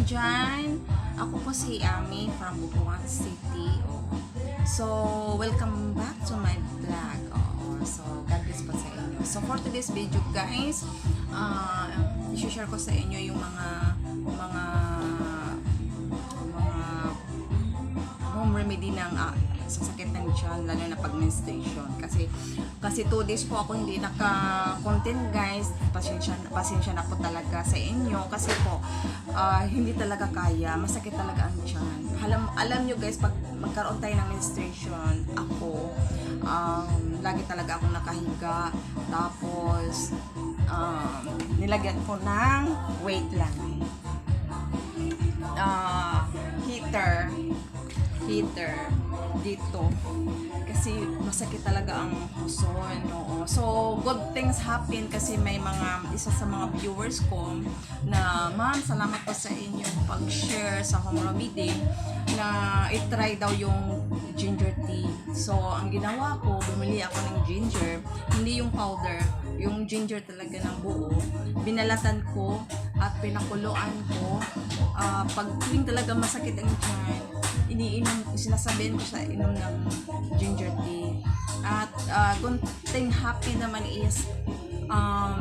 dyan. Ako po si Ami from Bubuan City. So, welcome back to my vlog. So, God bless po sa inyo. So, for today's video guys, i-share ko sa inyo yung mga home remedy ng sa sakit ng tiyan, lalo na pag menstruation. Kasi 2 days po ako hindi naka-content guys. Pasensya na po talaga sa inyo kasi po hindi talaga kaya, masakit talaga ang tiyan. Alam nyo guys, pag magkaroon tayo ng menstruation, ako lagi talaga akong nakahiga, tapos nilagyan ko ng wait lang, heater dito kasi masakit talaga ang puson. So good things happen kasi may isa sa mga viewers ko na, ma'am, salamat po sa inyong pag-share sa home remedy na i-try daw yung ginger tea. So ang ginawa ko, bumili ako ng ginger, hindi yung powder, yung ginger talaga ng buo. Binalatan ko at pinakuluan ko. Pag tuwing talaga masakit ang tiyan, sinasabihin ko sa inom ng ginger tea. At good thing happy naman is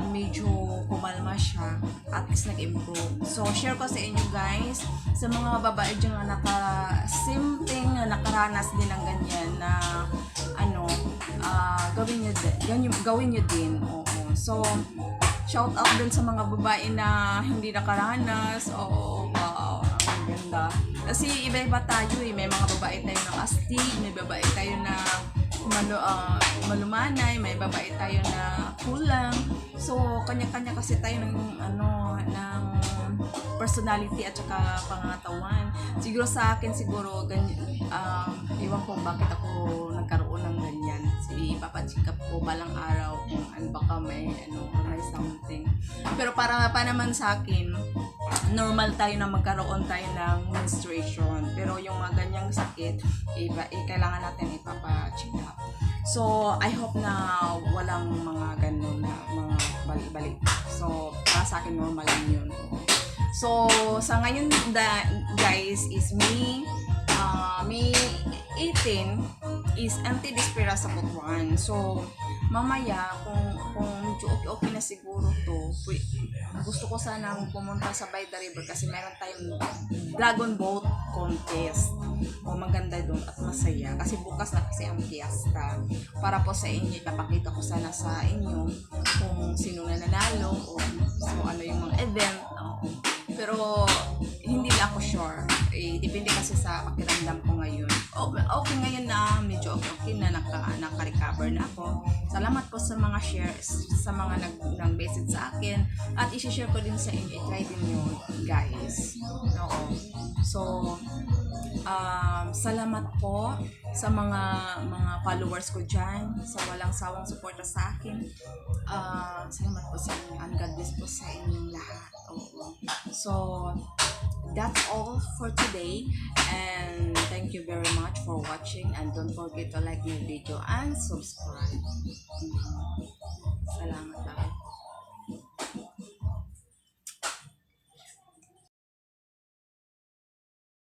medyo kumalma siya, at least nag-improve. So share ko sa inyo guys, sa mga babae dyan na nakaranas din ng ganyan na gawin nyo din. So shout out din sa mga babae na hindi nakaranas. Wow, ang ganda. Kasi iba-iba tayo may mga babae tayo na astig, may babae tayo na malumanay, may babae tayo na kulang. So kanya-kanya kasi tayo ng personality at saka pangangatawan. Siguro sa akin, iwan ko bakit ako nagkaroon ng ganyan. Ipapacheck up ko balang araw kung baka may something. Pero para pa naman sa akin, normal tayo na magkaroon tayo ng menstruation. Pero yung mga ganyang sakit, kailangan natin ipapacheck up. So, I hope na walang mga ganun na mga balik-balik. So, para sa akin, normal lang yun. So, sa ngayon guys, is May 18 is antidepressant 1. So, mamaya, kung medyo okay na siguro to, gusto ko sana pumunta sa By the River kasi meron tayong dragon boat contest. Maganda doon at masaya kasi bukas na kasi ang fiesta. Para po sa inyo, ipapakita ko sana sa inyo kung sino na nanalo o ano yung mga event. Pero hindi lang ako sure. Depende kasi sa pakiramdam ko ngayon. Okay ngayon na medyo okay na naka-recover na ako. Salamat po sa mga shares, sa mga nag-message sa akin, at i-share ko din sa inyo. I-try din nyo guys. So salamat po sa mga followers ko dyan, sa walang sawang suporta sa akin. Salamat po sa inyo, and God bless po sa inyong lahat. So that's all for today, and thank you very much for watching, and don't forget to like my video and subscribe.